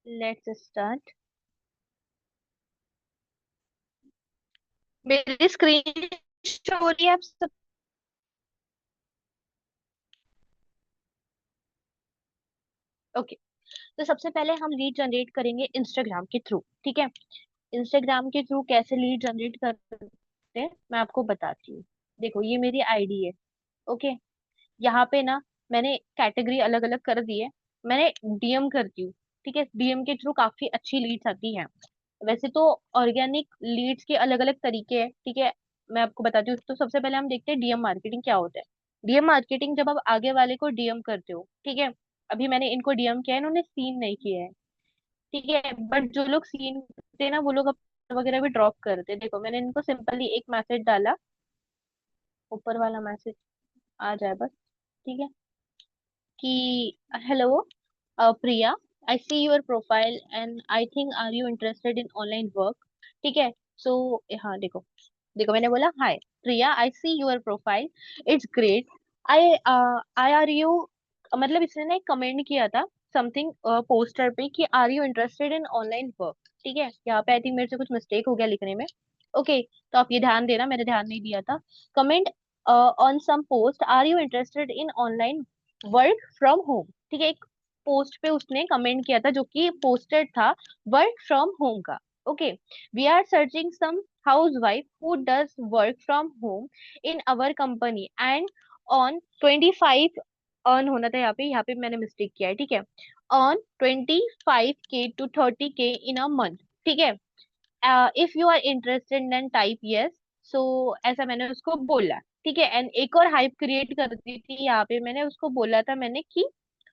Let's start. मेरी screen show हो रही है आप सब? ओके। तो सबसे पहले हम लीड जनरेट करेंगे इंस्टाग्राम के थ्रू, ठीक है। इंस्टाग्राम के थ्रू कैसे लीड जनरेट करते हैं मैं आपको बताती हूँ। देखो ये मेरी आईडी है। ओके। यहाँ पे ना मैंने कैटेगरी अलग अलग कर दी है। मैंने डीएम करती हूँ। ठीक है, डीएम के थ्रू काफी अच्छी लीड्स आती हैं। वैसे तो ऑर्गेनिक लीड्स के अलग अलग तरीके हैं, ठीक है। मैं आपको बताती हूँ। तो सबसे पहले हम देखते हैं डीएम मार्केटिंग क्या होता है। डीएम मार्केटिंग जब आप आगे वाले को डीएम करते हो, ठीक है। अभी मैंने इनको डीएम किया है, इन्होंने सीन नहीं किया है, ठीक है। बट जो लोग सीन करते हैं ना वो लोग अपना वगैरह भी ड्रॉप करते हैं। देखो मैंने इनको सिंपली एक मैसेज डाला, ऊपर वाला मैसेज आ जाए बस, ठीक है। कि hello Priya, I see your profile and I think are you interested in online work. ठीक है। सो हाँ देखो, देखो मैंने बोला hi Priya, I see your profile, it's great. I I are you, मतलब इसने ना एक कमेंट किया था समथिंग पोस्टर पे कि are you interested in online work. ठीक है, यहाँ पे आई थिंक मेरे से कुछ मिस्टेक हो गया लिखने में। ओके, तो आप ये ध्यान देना, मैंने ध्यान नहीं दिया था। Comment on some post, are you interested in online work from home. ठीक है, एक पोस्ट पे उसने कमेंट किया था जो कि पोस्टेड था वर्क फ्रॉम होम का। Okay. We are searching some housewife who does work from home in our company and on 25 earn होना था, यहाँ पे मैंने मिस्टेक किया है, ठीक है। On 25K to 30K in a month. ठीक है। If you are interested then type yes. So ऐसा मैंने उसको बोला, ठीक है। एंड एक और हाइप क्रिएट कर दी थी यहाँ पे, मैंने उसको बोला था मैंने कि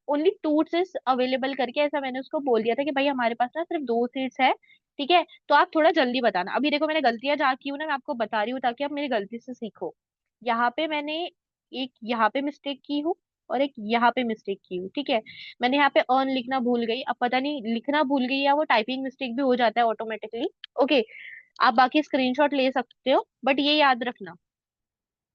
ओनली 2 सीट्स अवेलेबल करके, ऐसा मैंने उसको बोल दिया था कि भाई हमारे पास ना सिर्फ 2 सीट्स है, ठीक है। तो आप थोड़ा जल्दी बताना। अभी देखो मैंने गलतियां जहाँ की हूँ ना मैं आपको बता रही हूँ ताकि आप मेरी गलती से सीखो। यहाँ पे मैंने एक यहाँ पे मिस्टेक की हूँ और एक यहाँ पे मिस्टेक की हूँ, ठीक है। मैंने यहाँ पे अर्न लिखना भूल गई, अब पता नहीं लिखना भूल गई या वो टाइपिंग मिस्टेक भी हो जाता है ऑटोमेटिकली। ओके। आप बाकी स्क्रीनशॉट ले सकते हो बट ये याद रखना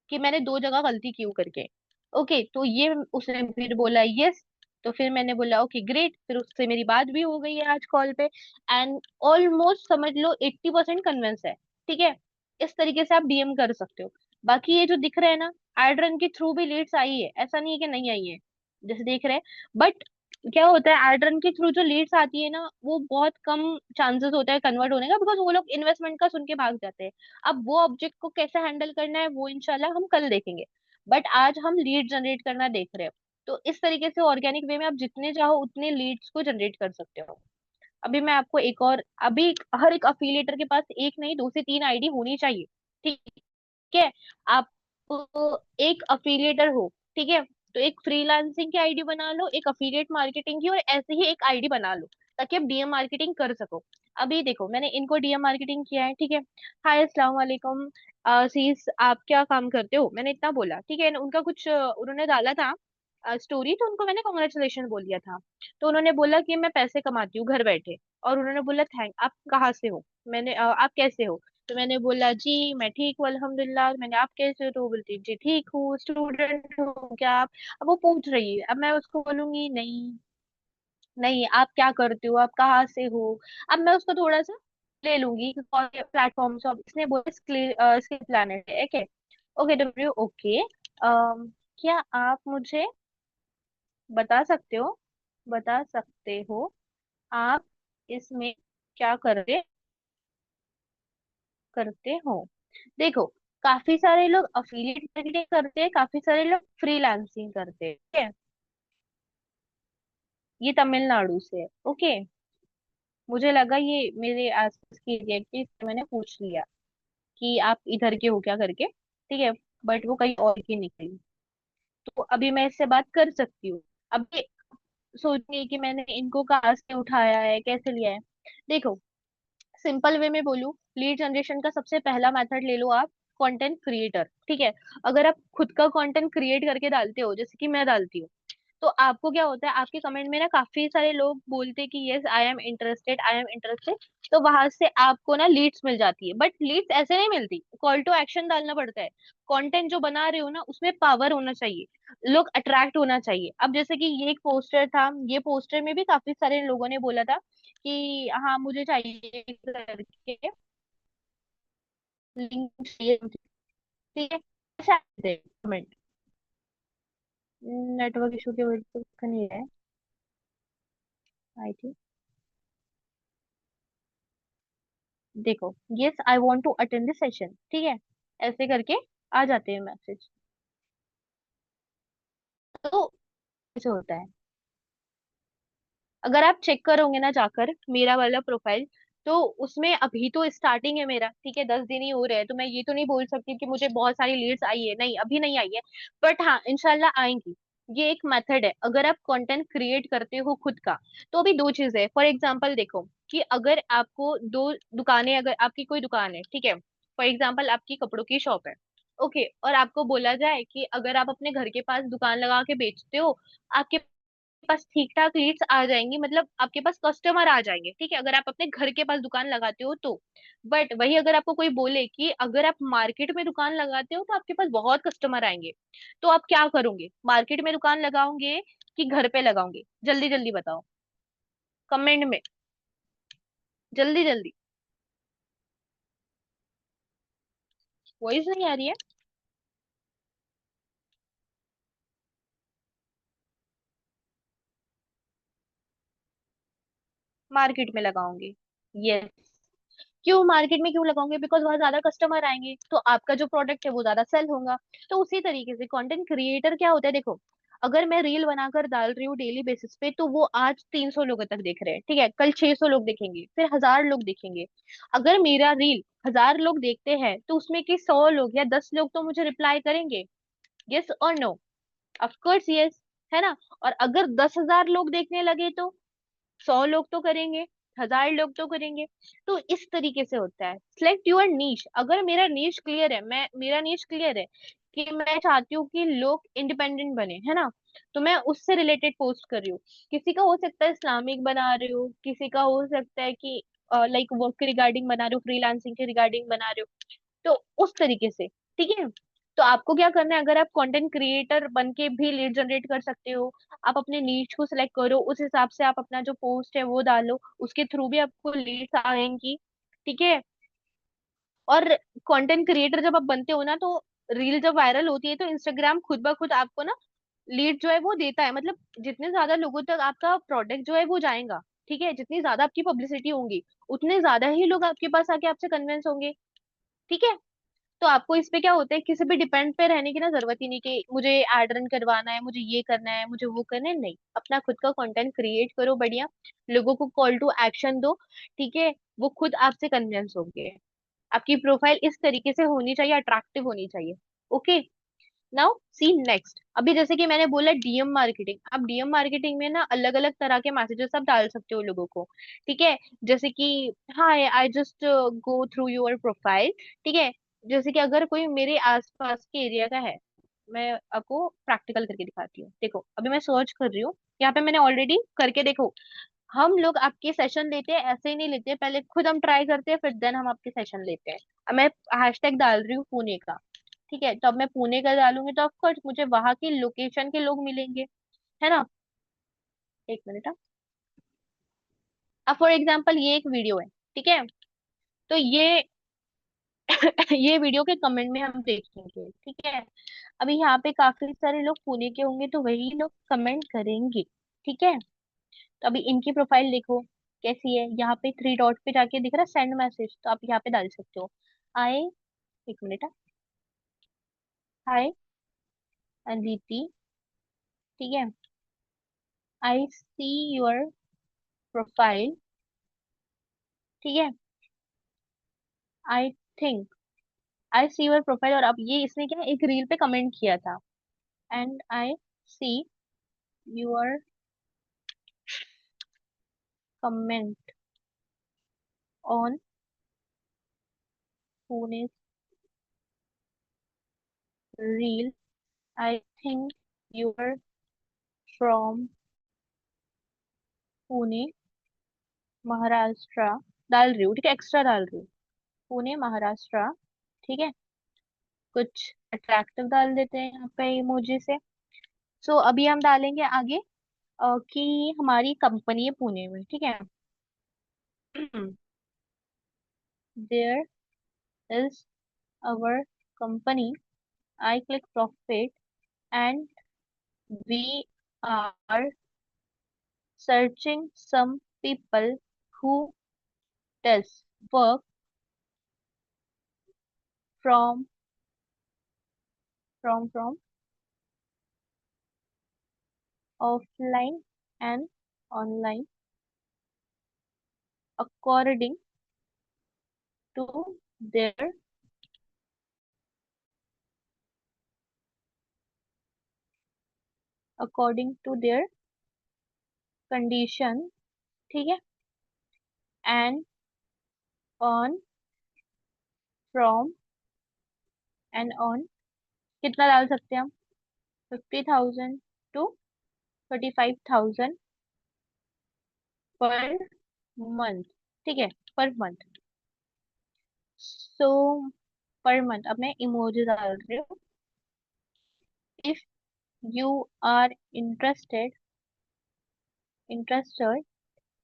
कि मैंने 2 जगह गलती क्यों करके। ओके, तो ये उसने फिर बोला यस। तो फिर मैंने बोला ओके ग्रेट, फिर उससे मेरी बात भी हो गई है आज कॉल पे। एंड ऑलमोस्ट समझ लो 80% कन्विंस है, ठीक है। इस तरीके से आप डीएम कर सकते हो। बाकी ये जो दिख रहा है ना, एड रन के थ्रू भी लीड्स आई है, ऐसा नहीं है कि नहीं आई है, जैसे देख रहे हैं। बट क्या होता है, एड रन के थ्रू जो लीड्स आती है ना वो बहुत कम चांसेस होता है कन्वर्ट होने का, बिकॉज वो लोग इन्वेस्टमेंट का सुन के भाग जाते हैं। अब वो ऑब्जेक्ट को कैसे हैंडल करना है वो इंशाल्लाह हम कल देखेंगे। बट आज हम लीड जनरेट करना देख रहे हो। तो इस तरीके से ऑर्गेनिक वे में आप जितने चाहो उतने लीड्स को जनरेट कर सकते हो। अभी मैं आपको एक और, अभी हर एक अफिलिएटर के पास एक नहीं 2 से 3 आईडी होनी चाहिए, ठीक है। आप एक अफिलिएटर हो, ठीक है, तो एक फ्रीलांसिंग की आईडी बना लो, एक अफिलिएट मार्केटिंग की, और ऐसे ही एक आईडी बना लो ताकि आप डीएम मार्केटिंग कर सको। अभी देखो मैंने इनको डीएम मार्केटिंग किया है, ठीक है। हाय अस्सलाम वालेकुम, सीस आप क्या काम करते हो, मैंने इतना बोला, ठीक है। उनका कुछ उन्होंने डाला था स्टोरी, तो उनको मैंने कॉन्ग्रेचुलेशन बोल दिया था। तो उन्होंने बोला कि मैं पैसे कमाती हूँ घर बैठे, और उन्होंने बोला थैंक, आप कहाँ से हो, मैंने आप कैसे हो। तो मैंने बोला जी मैं ठीक हूँ अल्हम्दुलिल्लाह। मैंने आप कैसे हो, तो वो बोलती जी ठीक हूँ, स्टूडेंट हो क्या आप। अब वो पूछ रही है, अब मैं उसको बोलूंगी नहीं, नहीं आप क्या करते हो, आप कहाँ से हो। अब मैं उसको थोड़ा सा ले लूंगी प्लेटफॉर्म से। अब इसने बोला स्किल प्लानट है, ओके। Okay W, okay. क्या आप मुझे बता सकते हो, बता सकते हो आप इसमें क्या करते करते हो। देखो काफी सारे लोग अफिलिएट मार्केटिंग करते हैं, काफी सारे लोग फ्रीलांसिंग करते हैं, ठीक है। ये तमिलनाडु से है, ओके। मुझे लगा ये मेरे आसपास की एरिया की, तो मैंने पूछ लिया कि आप इधर के हो क्या करके, ठीक है। बट वो कहीं और की निकली। तो अभी मैं इससे बात कर सकती हूँ। अभी सोचिए कि मैंने इनको कहाँ से उठाया है, कैसे लिया है। देखो सिंपल वे में बोलूं, लीड जनरेशन का सबसे पहला मेथड ले लो आप, कंटेंट क्रिएटर, ठीक है। अगर आप खुद का कंटेंट क्रिएट करके डालते हो जैसे कि मैं डालती हूँ, तो आपको क्या होता है, आपके कमेंट में ना काफी सारे लोग बोलते हैं कि yes I am interested, I am interested. तो वहां से आपको ना लीड्स मिल जाती है, बट लीड्स ऐसे नहीं मिलती, कॉल टू एक्शन डालना पड़ता है। कंटेंट जो बना रहे हो ना उसमें पावर होना चाहिए, लोग अट्रैक्ट होना चाहिए। अब जैसे कि ये एक पोस्टर था, ये पोस्टर में भी काफी सारे लोगों ने बोला था कि हाँ मुझे चाहिए करके, लिंक चाहिए मुझे, ठीक है। अच्छा कमेंट, नेटवर्क इशू की वजह से नहीं है आई थिंक। देखो, yes I want to attend this session, ठीक है, ऐसे करके आ जाते हैं मैसेज। तो ऐसे होता है। अगर आप चेक करोगे ना जाकर मेरा वाला प्रोफाइल, तो उसमें अभी तो स्टार्टिंग है मेरा, ठीक है, 10 दिन ही हो रहे हैं, तो मैं ये तो नहीं बोल सकती कि मुझे बहुत सारी लीड्स आई है, नहीं अभी नहीं आई है। बट हाँ इंशाल्लाह आएंगी। ये एक मेथड है, अगर आप कंटेंट क्रिएट करते हो खुद का। तो अभी दो चीजें है, फॉर एग्जाम्पल देखो, कि अगर आपको दो दुकानें, अगर आपकी कोई दुकान है, ठीक है, फॉर एग्जाम्पल आपकी कपड़ों की शॉप है, ओके, और आपको बोला जाए कि अगर आप अपने घर के पास दुकान लगा के बेचते हो, आपके पास ठीक ठाक लीड्स आ जाएंगी, मतलब आपके पास कस्टमर आ जाएंगे, ठीक है, अगर आप अपने घर के पास दुकान लगाते हो तो। बट वही अगर आपको कोई बोले कि अगर आप मार्केट में दुकान लगाते हो तो आपके पास बहुत कस्टमर आएंगे, तो आप क्या करोगे, मार्केट में दुकान लगाओगे कि घर पे लगाओगे, जल्दी जल्दी बताओ, कमेंट में, जल्दी जल्दी। वॉइस नहीं आ रही है? मार्केट में लगाओगे, यस। क्यों मार्केट में क्यों लगाओगे, बिकॉज वहां ज्यादा कस्टमर आएंगे तो आपका जो प्रोडक्ट है वो ज्यादा सेल होगा। तो उसी तरीके से कंटेंट क्रिएटर क्या होता है, देखो, अगर मैं रील बनाकर डाल रही हूँ डेली बेसिस पे, तो वो आज 300 लोगों तक देख रहे हैं, ठीक है, कल 600 लोग देखेंगे, फिर 1000 लोग देखेंगे। अगर मेरा रील 1000 लोग देखते हैं तो उसमें के 100 लोग या 10 लोग तो मुझे रिप्लाई करेंगे, यस और नो, ऑफकोर्स यस, है ना। और अगर 10,000 लोग देखने लगे तो 100 लोग तो करेंगे, 1000 लोग तो करेंगे। तो इस तरीके से होता है, सिलेक्ट योर नीश। अगर मेरा नीश क्लियर है, मैं मेरा नीश क्लियर है कि मैं चाहती हूँ कि लोग इंडिपेंडेंट बने, है ना, तो मैं उससे रिलेटेड पोस्ट कर रही हूँ। किसी का हो सकता है इस्लामिक बना रही हूँ, किसी का हो सकता है कि लाइक वर्क के रिगार्डिंग बना रही हूँ, फ्रीलांसिंग के रिगार्डिंग बना रही हूँ। तो उस तरीके से, ठीक है। तो आपको क्या करना है, अगर आप कंटेंट क्रिएटर बन के भी लीड जनरेट कर सकते हो, आप अपने नीच को सिलेक्ट करो, उस हिसाब से आप अपना जो पोस्ट है वो डालो, उसके थ्रू भी आपको लीड्स आएंगी, ठीक है। और कंटेंट क्रिएटर जब आप बनते हो ना, तो रील जब वायरल होती है तो इंस्टाग्राम खुद ब खुद आपको ना लीड जो है वो देता है, मतलब जितने ज्यादा लोगों तक आपका प्रोडक्ट जो है वो जाएगा, ठीक है, जितनी ज्यादा आपकी पब्लिसिटी होंगी, उतने ज्यादा ही लोग आपके पास आके आपसे कन्विंस होंगे, ठीक है। तो आपको इस पे क्या होता है, किसी पे डिपेंड पे रहने की ना जरूरत ही नहीं कि मुझे एड रन करवाना है, मुझे ये करना है, मुझे वो करना है, नहीं, अपना खुद का कंटेंट क्रिएट करो बढ़िया, लोगों को कॉल टू एक्शन दो, ठीक है, वो खुद आपसे कन्विंस होंगे। आपकी प्रोफाइल इस तरीके से होनी चाहिए, अट्रैक्टिव होनी चाहिए, ओके। नाउ सी नेक्स्ट, अभी जैसे कि मैंने बोला डीएम मार्केटिंग, अब डीएम मार्केटिंग में ना अलग अलग तरह के मैसेजेस आप डाल सकते हो लोगों को, ठीक है। जैसे कि hi I just go through your profile, ठीक है। जैसे कि अगर कोई मेरे आसपास के एरिया का है, मैं आपको प्रैक्टिकल करके दिखाती हूँ, देखो अभी मैं सर्च कर रही हूँ, यहाँ पे मैंने ऑलरेडी करके देखो। हम लोग आपके सेशन लेते हैं, ऐसे ही नहीं लेते, पहले खुद हम ट्राई करते हैं, फिर देन हम आपके सेशन लेते हैं। अब मैं हैशटैग डाल रही हूँ पुणे का, ठीक है, तो अब मैं पुणे का डालूंगी तो ऑफकोर्स मुझे वहां की लोकेशन के लोग मिलेंगे, है ना। एक मिनट, अब फॉर एग्जाम्पल ये एक वीडियो है, ठीक है, तो ये ये वीडियो के कमेंट में हम देखेंगे, ठीक है। अभी यहाँ पे काफी सारे लोग पुणे के होंगे तो वही लोग कमेंट करेंगे, ठीक है। तो अभी इनकी प्रोफाइल देखो कैसी है, यहाँ पे 3 डॉट पे जाके दिख रहा है सेंड मैसेज, तो आप यहाँ पे डाल सकते हो। आए, एक मिनट, हाय अदिति, ठीक है, आई सी योर प्रोफाइल, ठीक है, I think I see your profile, और अब ये इसने क्या एक रील पे कमेंट किया था, and I see your comment on Pune reel, I think your from Pune Maharashtra डाल रही हूँ, ठीक है, एक्स्ट्रा डाल रही हूँ। पुणे महाराष्ट्र, ठीक है। कुछ अट्रैक्टिव डाल देते हैं यहाँ पे इमोजी से। सो अभी हम डालेंगे आगे कि हमारी कंपनी है पुणे में, ठीक है। There is our company, I click profit, and we are searching some people who does work from from offline and online according to their according to their condition, ठीक है। and on from and on कितना डाल सकते हैं हम? 50,000 to 35,000 per month, ठीक है, per month. सो per month अब मैं इमोजी डाल रही हूँ। If you are interested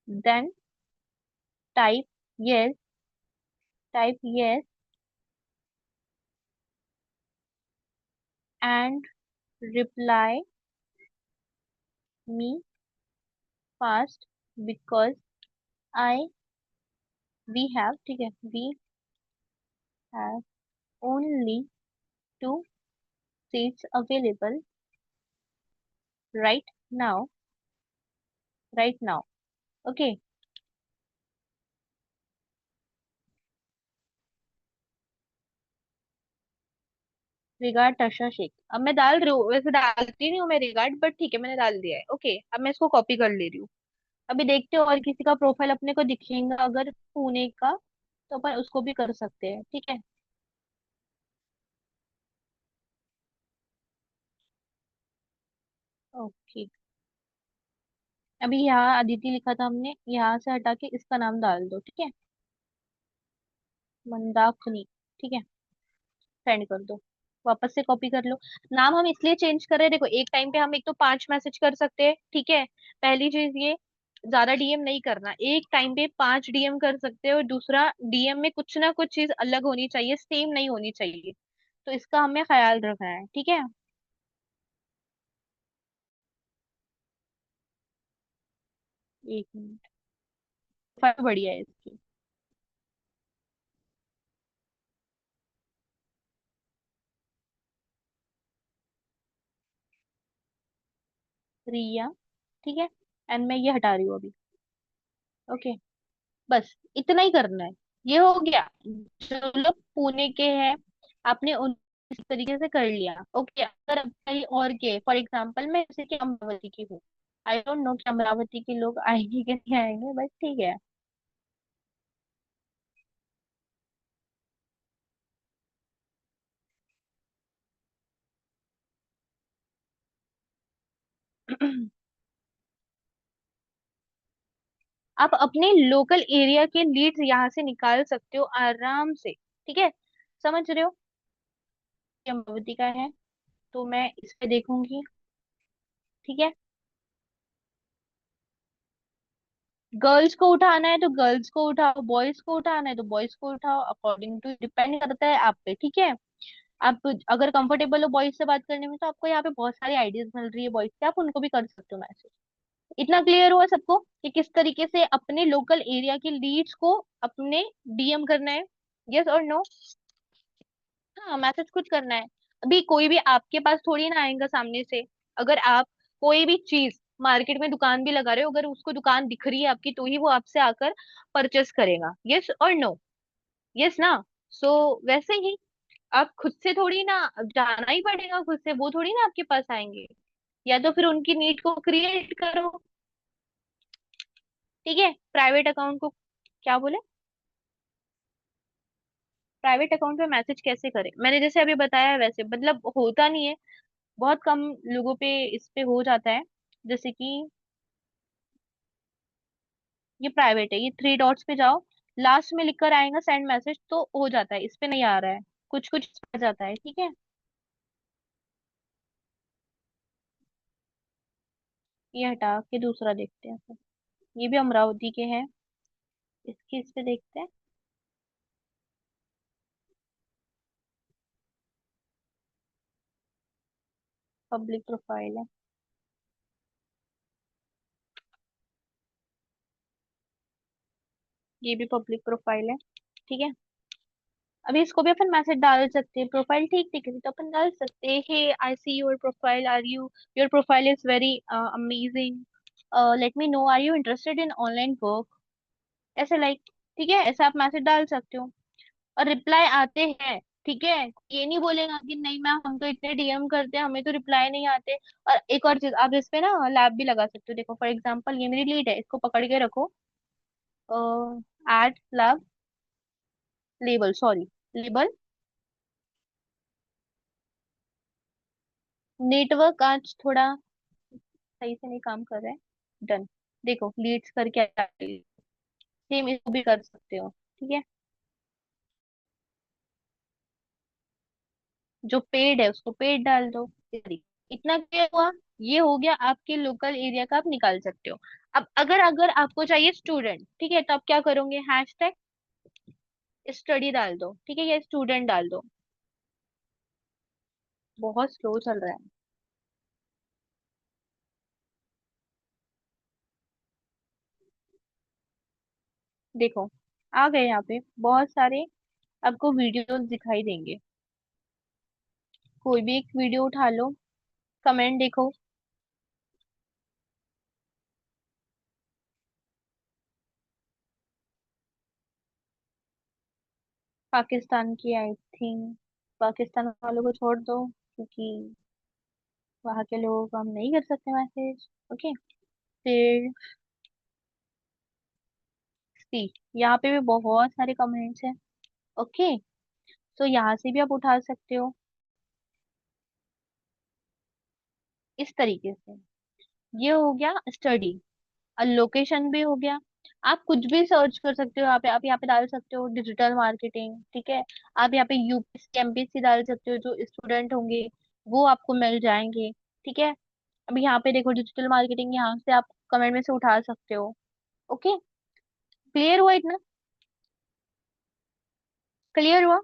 then type yes, type yes and reply me fast because I we have, ठीक है, we have only two seats available right now, right now, okay। Regard तशा शेख, अब मैं डाल रही हूँ, वैसे डालती नहीं हूँ मैं रिगार्ड, बट ठीक है मैंने डाल दिया है, ओके। अब मैं इसको कॉपी कर ले रही हूँ। अभी देखते हो और किसी का प्रोफाइल अपने को दिखेगा अगर पुणे का, तो अपन उसको भी कर सकते हैं, ठीक है। ओके, अभी यहाँ अदिति लिखा था हमने, यहाँ से हटा के इसका नाम डाल दो, ठीक है। मंदाकिनी, ठीक है, सेंड कर दो। वापस से कॉपी कर लो। नाम हम इसलिए चेंज कर रहे हैं, देखो एक टाइम पे हम एक तो 5 मैसेज कर सकते हैं, ठीक है। पहली चीज ये, ज्यादा डीएम नहीं करना, एक टाइम पे 5 डीएम कर सकते हो। और दूसरा, डीएम में कुछ ना कुछ चीज अलग होनी चाहिए, सेम नहीं होनी चाहिए। तो इसका हमें ख्याल रखना है, ठीक है। एक मिनट, प्रोफाइल बढ़िया है इसकी। रिया, ठीक है। एंड मैं ये हटा रही हूँ अभी, ओके। बस इतना ही करना है, ये हो गया। जो लोग पुणे के हैं, आपने उन इस तरीके से कर लिया, ओके। अगर अब कहीं और के, फॉर एग्जांपल मैं जैसे कि अमरावती की हूँ, आई डोंट नो कि अमरावती के लोग आएंगे कि नहीं आएंगे, बस ठीक है। आप अपने लोकल एरिया के लीड्स यहाँ से निकाल सकते हो आराम से, ठीक है। समझ रहे हो? ये अमरावती का है, तो मैं इस पे देखूंगी, ठीक है। गर्ल्स को उठाना है तो गर्ल्स को उठाओ, बॉयज को उठाना है तो बॉयज को उठाओ, अकॉर्डिंग टू डिपेंड करता है आप पे, ठीक है। आप अगर कंफर्टेबल हो बॉयज से बात करने में, तो आपको यहाँ पे बहुत सारी आइडियाज मिल रही है बॉयज से, आप उनको भी कर सकते हो मैसेज। इतना क्लियर हुआ सबको कि किस तरीके से अपने लोकल एरिया के लीड्स को अपने डीएम करना है? यस और नो? हाँ, मैसेज खुद करना है। अभी कोई भी आपके पास थोड़ी ना आएगा सामने से। अगर आप कोई भी चीज मार्केट में दुकान भी लगा रहे हो, अगर उसको दुकान दिख रही है आपकी, तो ही वो आपसे आकर परचेस करेगा, यस और नो? यस ना? सो वैसे ही आप खुद से थोड़ी ना, जाना ही पड़ेगा खुद से, वो थोड़ी ना आपके पास आएंगे। या तो फिर उनकी नीड को क्रिएट करो, ठीक है। प्राइवेट अकाउंट को, क्या बोले? प्राइवेट अकाउंट पे मैसेज कैसे करें, मैंने जैसे अभी बताया है, वैसे मतलब होता नहीं है, बहुत कम लोगों पे इस पे हो जाता है। जैसे कि ये प्राइवेट है, ये थ्री डॉट्स पे जाओ, लास्ट में लिख कर आएगा सेंड मैसेज, तो हो जाता है। इस पे नहीं आ रहा है, कुछ कुछ आ जाता है, ठीक है। ये हटा के दूसरा देखते हैं फिर। ये भी अमरावती के हैं, इसके इस पे देखते हैं। पब्लिक प्रोफाइल है, ये भी पब्लिक प्रोफाइल है, ठीक है। अभी इसको भी अपन मैसेज डाल सकते हैं, प्रोफाइल ठीक दिख रही तो अपन डाल सकते हैं, hey I see your profile, are you, your profile is very amazing, let me know are you interested in online work, ऐसे लाइक, ठीक है, ऐसा आप मैसेज डाल सकते हो। और रिप्लाई आते हैं, ठीक है। ये नहीं बोलेगा कि नहीं मैम हम तो इतने डीएम करते हैं, हमें तो रिप्लाई नहीं आते। और एक और चीज, आप इस पे ना लैब भी लगा सकते हो। देखो फॉर एग्जांपल ये मेरी लीड है, इसको पकड़ के रखो, ad lab, label, sorry, label, network आज थोड़ा सही से नहीं काम कर रहा है, डन। देखो लीड्स करके आ गई। सेम इसको भी कर सकते हो, ठीक है। जो पेड है उसको पेड डाल दो। इतना क्या हुआ, ये हो गया आपके लोकल एरिया का, आप निकाल सकते हो। अब अगर अगर आपको चाहिए स्टूडेंट, ठीक है, तो आप क्या करोगे, हैशटैग स्टडी डाल दो, ठीक है, या स्टूडेंट डाल दो। बहुत स्लो चल रहा है। देखो आ गए यहाँ पे बहुत सारे, आपको वीडियोस दिखाई देंगे। कोई भी एक वीडियो उठा लो, कमेंट देखो। पाकिस्तान की आई थिंक, पाकिस्तान वालों को छोड़ दो, क्योंकि वहाँ के लोगों को हम नहीं कर सकते मैसेज, ओके। फिर सी, यहाँ पे भी बहुत सारे कमेंट्स हैं, ओके। तो यहाँ से भी आप उठा सकते हो इस तरीके से। ये हो गया स्टडी। और लोकेशन भी हो गया। आप कुछ भी सर्च कर सकते हो यहाँ पे, आप यहाँ पे डाल सकते हो डिजिटल मार्केटिंग, ठीक है। आप यहाँ पे यूपीएससी एमपीएससी डाल सकते हो, जो स्टूडेंट होंगे वो आपको मिल जाएंगे, ठीक है। अभी यहाँ पे देखो डिजिटल मार्केटिंग, यहाँ से आप कमेंट में से उठा सकते हो, ओके। क्लियर हुआ इतना, क्लियर हुआ।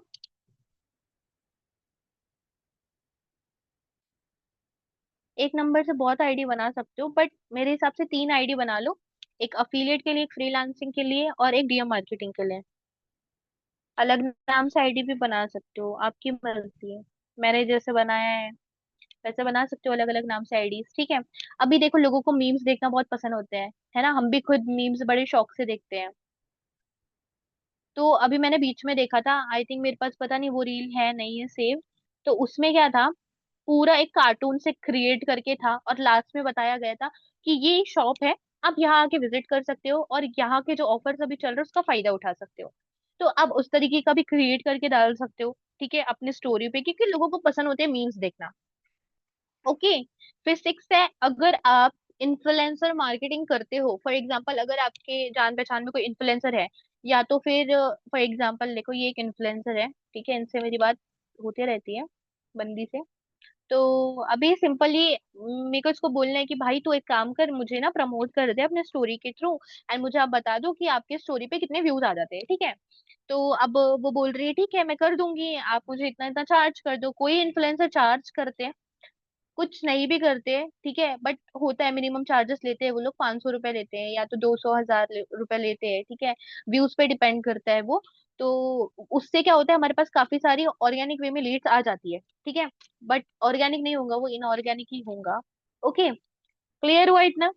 एक नंबर से बहुत आईडी बना सकते हो, बट मेरे हिसाब से तीन आईडी बना लो। एक अफिलिएट के लिए, एक फ्रीलांसिंग के लिए, और एक डीएम मार्केटिंग के लिए। अलग नाम से आईडी भी बना सकते हो, आपकी मर्जी है। मैंने जैसे बनाया है वैसे बना सकते हो, अलग अलग नाम से आईडीज, ठीक है। अभी देखो लोगों को मीम्स देखना बहुत पसंद होते हैं, है ना, हम भी खुद मीम्स बड़े शौक से देखते हैं। तो अभी मैंने बीच में देखा था, आई थिंक मेरे पास पता नहीं वो रील है नहीं है सेव। तो उसमें क्या था, पूरा एक कार्टून से क्रिएट करके था, और लास्ट में बताया गया था कि ये शॉप है, आप यहाँ आके विजिट कर सकते हो, और यहाँ के जो ऑफर्स अभी चल रहे हैं उसका फायदा उठा सकते हो। तो आप उस तरीके का भी क्रिएट करके डाल सकते हो, ठीक है, अपने स्टोरी पे, क्योंकि लोगों को पसंद होते हैं मीम्स देखना, ओके। फिर सिक्स है, अगर आप इन्फ्लुएंसर मार्केटिंग करते हो, फॉर एग्जांपल अगर आपके जान पहचान में कोई इन्फ्लुएंसर है, या तो फिर फॉर एग्जांपल देखो ये एक इन्फ्लुएंसर है, ठीक है, इनसे मेरी बात होती रहती है बंदी से। तो अभी सिंपली मेरे को इसको बोलना है कि भाई तू एक काम कर, मुझे ना प्रमोट कर दे अपने स्टोरी के थ्रू, एंड मुझे आप बता दो कि आपके स्टोरी पे कितने व्यूज आ जाते हैं, ठीक है। तो अब वो बोल रही है ठीक है मैं कर दूंगी, आप मुझे इतना इतना चार्ज कर दो। कोई इन्फ्लुएंसर चार्ज करते हैं, कुछ नहीं भी करते, ठीक है, बट होता है मिनिमम चार्जेस लेते हैं वो लोग, 500 रुपए लेते हैं, या तो 200 1000 रुपए लेते हैं, ठीक है। व्यूज पे डिपेंड करता है वो। तो उससे क्या होता है, हमारे पास काफी सारी ऑर्गेनिक वे में लीड्स आ जाती है, ठीक है। बट ऑर्गेनिक नहीं होगा, वो इनऑर्गेनिक ही होगा, ओके। क्लियर हुआ इतना,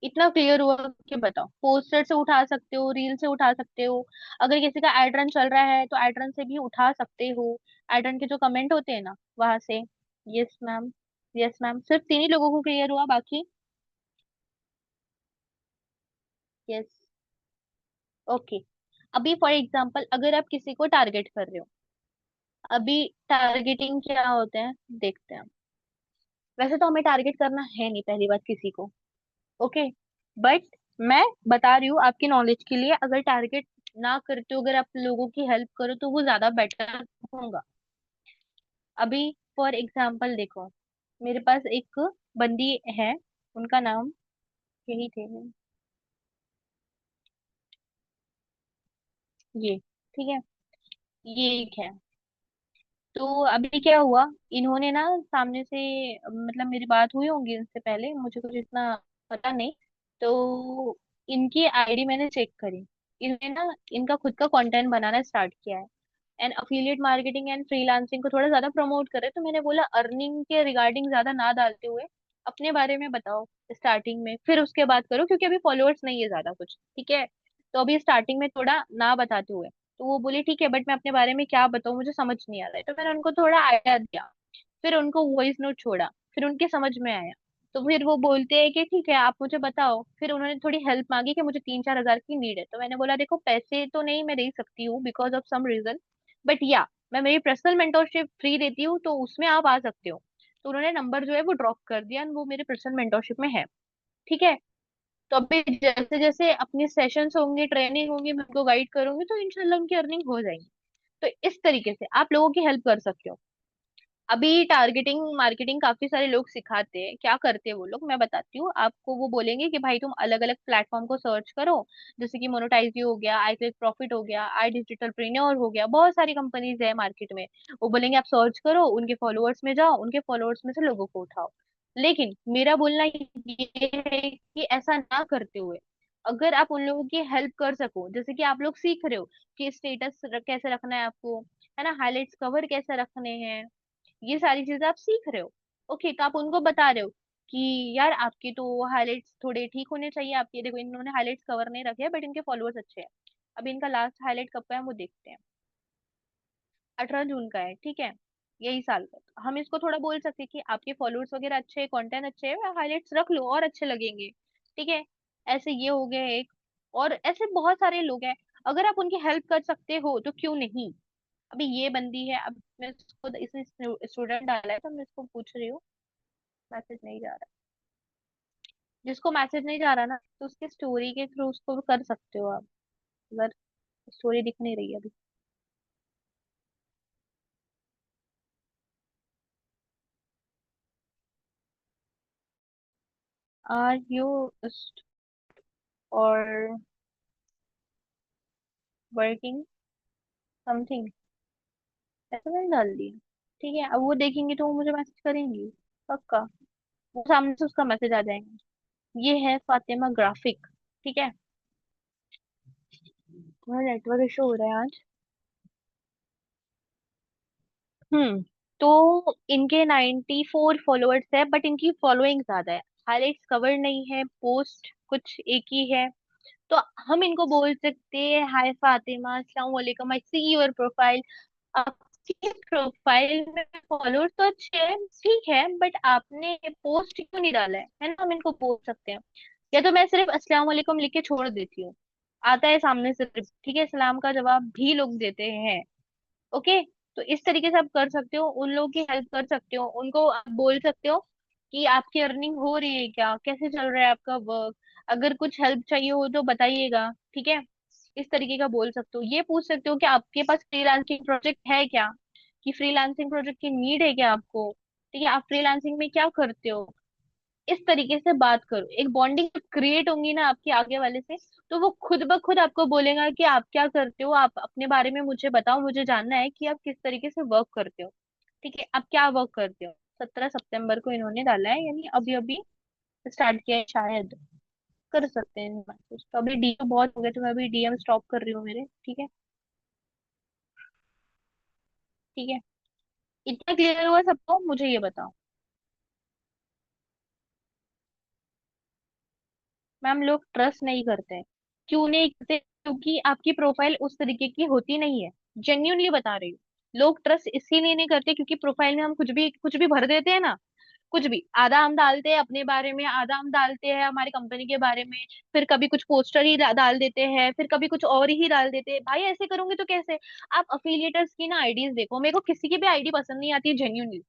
इतना क्लियर हुआ कि बताओ, पोस्टर से उठा सकते हो, रील से उठा सकते हो, अगर किसी का एड रन चल रहा है तो एड रन से भी उठा सकते हो। एड रन के जो कमेंट होते हैं ना वहां से। यस मैम, यस मैम, सिर्फ तीन ही लोगों को क्लियर हुआ, बाकी यस, ओके। अभी फॉर एग्जांपल अगर आप किसी को टारगेट कर रहे हो, अभी टारगेटिंग क्या होता है देखते हैं। वैसे तो हमें टारगेट करना है नहीं, पहली बात किसी को। ओके। बट मैं बता रही हूँ आपकी नॉलेज के लिए, अगर टारगेट ना करते हो, अगर आप लोगों की हेल्प करो तो वो ज्यादा बेटर होगा। अभी फॉर एग्जाम्पल देखो, मेरे पास एक बंदी है, उनका नाम यही थे, ये, ठीक है, ये एक है। तो अभी क्या हुआ, इन्होंने ना सामने से, मतलब मेरी बात हुई होंगी इनसे पहले, मुझे कुछ इतना पता नहीं। तो इनकी आईडी मैंने चेक करी, इन्होंने ना इनका खुद का कंटेंट बनाना स्टार्ट किया है, and affiliate marketing and freelancing को थोड़ा ज्यादा प्रमोट करे। तो मैंने बोला अर्निंग के रिगार्डिंग ज्यादा ना डालते हुए अपने बारे में बताओ स्टार्टिंग में, फिर उसके बाद करो, क्योंकि अभी फॉलोअर्स नहीं है ज्यादा कुछ, ठीक है। तो अभी स्टार्टिंग में थोड़ा ना बताते हुए। तो वो बोली ठीक है, बट मैं अपने बारे में क्या बताऊँ, मुझे समझ नहीं आ रहा है। तो मैंने उनको थोड़ा आइडिया दिया, फिर उनको वॉइस नोट छोड़ा, फिर उनके समझ में आया। तो फिर वो बोलते हैं कि ठीक है आप मुझे बताओ। फिर उन्होंने थोड़ी हेल्प मांगी कि मुझे 3-4 हजार की नीड है। तो मैंने बोला देखो पैसे तो नहीं मैं दे सकती हूँ because of some reason, but या मैं मेरी पर्सनल मेंटोरशिप फ्री देती हूँ, तो उसमें आप आ सकते हो। तो उन्होंने नंबर जो है वो ड्रॉप कर दिया and वो मेरे पर्सनल मेंटोरशिप में है, ठीक है। तो अभी जैसे जैसे अपने सेशंस होंगे, ट्रेनिंग होंगी, मैं उनको गाइड करूंगी, तो इंशाल्लाह उनकी अर्निंग हो जाएगी। तो इस तरीके से आप लोगों की हेल्प कर सकते हो। अभी टारगेटिंग मार्केटिंग काफी सारे लोग सिखाते हैं, क्या करते हैं वो लोग मैं बताती हूँ आपको। वो बोलेंगे कि भाई तुम अलग अलग प्लेटफॉर्म को सर्च करो, जैसे कि मोनेटाइज हो गया, आई क्लिक प्रॉफिट हो गया, आई डिजिटल प्रीन्योर हो गया, बहुत सारी कंपनीज है मार्केट में। वो बोलेंगे आप सर्च करो, उनके फॉलोअर्स में जाओ, उनके फॉलोअर्स में से लोगों को उठाओ। लेकिन मेरा बोलना ये है कि ऐसा ना करते हुए, अगर आप उन लोगों की हेल्प कर सको, जैसे कि आप लोग सीख रहे हो कि स्टेटस कैसे रखना है आपको, है ना, हाईलाइट्स कवर कैसे रखने हैं, ये सारी चीजें आप सीख रहे हो। ओके, तो आप उनको बता रहे हो कि यार आपके तो हाइलाइट्स थोड़े ठीक होने चाहिए, आपके देखो इन्होंने हाइलाइट्स कवर नहीं रखे हैं बट इनके फॉलोअर्स अच्छे हैं। अभी इनका लास्ट हाईलाइट कब का है वो देखते हैं, 18 जून का है, ठीक है, यही साल का। तो हम इसको थोड़ा बोल सकते हैं कि आपके फॉलोअर्स वगैरह अच्छे हैं, कंटेंट अच्छे है, हाइलाइट्स रख लो और अच्छे लगेंगे, ठीक है। ऐसे ये हो गए एक, और ऐसे बहुत सारे लोग हैं, अगर आप उनकी हेल्प कर सकते हो तो क्यों नहीं। अभी ये बंदी है, अब मैं इसको, इसने स्टूडेंट डाला है तो मैं इसको पूछ रही हूँ, मैसेज नहीं जा रहा। जिसको मैसेज नहीं जा रहा ना, तो उसके स्टोरी के थ्रू उसको कर सकते हो आप, अगर स्टोरी दिख नहीं रही है अभी। आर यू और वर्किंग समथिंग, ऐसा मैंने डाल दिया, ठीक है। अब वो देखेंगे तो वो मुझे मैसेज करेंगी, पक्का, वो सामने से उसका मैसेज आ जाएगा। ये है फातिमा ग्राफिक, ठीक है। तुम्हारा नेटवर्क इशू हो रहा है आज। तो इनके 94 फॉलोअर्स है, बट इनकी फॉलोइंग ज्यादा है, हाईलाइट्स कवर नहीं है, पोस्ट कुछ एक ही है। तो हम इनको बोल सकते हैं हाय फातिमा, अस्सलाम वालेकुम, आई सी योर प्रोफाइल। आपकी प्रोफाइल में फॉलोअर्स तो अच्छे हैं, ठीक है, बट आपने पोस्ट क्यों नहीं डाला है ना, हम इनको बोल सकते हैं। या तो मैं सिर्फ अस्सलाम वालेकुम लिख के छोड़ देती हूँ, आता है सामने से सिर्फ, ठीक है, सलाम का जवाब भी लोग देते हैं। ओके। तो इस तरीके से आप कर सकते हो, उन लोगों की हेल्प कर सकते हो, उनको आप बोल सकते हो कि आपकी अर्निंग हो रही है क्या, कैसे चल रहा है आपका वर्क, अगर कुछ हेल्प चाहिए हो तो बताइएगा, ठीक है। इस तरीके का बोल सकते हो। ये पूछ सकते हो कि आपके पास फ्रीलांसिंग प्रोजेक्ट है क्या, कि फ्रीलांसिंग प्रोजेक्ट की नीड है क्या आपको, ठीक है, आप फ्रीलांसिंग में क्या करते हो। इस तरीके से बात करो, एक बॉन्डिंग क्रिएट होंगी ना आपकी आगे वाले से, तो वो खुद ब खुद आपको बोलेगा कि आप क्या करते हो, आप अपने बारे में मुझे बताओ, मुझे जानना है कि आप किस तरीके से वर्क करते हो, ठीक है, आप क्या वर्क करते हो। 17 सितंबर को इन्होंने डाला है, यानी अभी अभी स्टार्ट किया है शायद। कर सकते हैं मैसेज, तो अभी डीएम बहुत हो गए तो मैं अभी डीएम स्टॉप कर रही हूँ मेरे, ठीक है। ठीक है, इतना क्लियर हुआ सबको, मुझे ये बताओ। मैम लोग ट्रस्ट नहीं करते हैं, क्यों नहीं करते, क्योंकि आपकी प्रोफाइल उस तरीके की होती नहीं है, जेन्यूनली बता रही हूँ। लोग ट्रस्ट इसीलिए नहीं करते क्योंकि प्रोफाइल में हम कुछ भी भर देते हैं ना, कुछ भी, आधा हम डालते हैं अपने बारे में, आधा हम डालते हैं हमारी कंपनी के बारे में, फिर कभी कुछ पोस्टर ही डाल देते हैं, फिर कभी कुछ और ही डाल देते हैं। भाई ऐसे करोगे तो कैसे। आप अफिलिएटर्स की ना आईडीज देखो, मेरे को किसी की भी आईडी पसंद नहीं आती जेन्यूनली,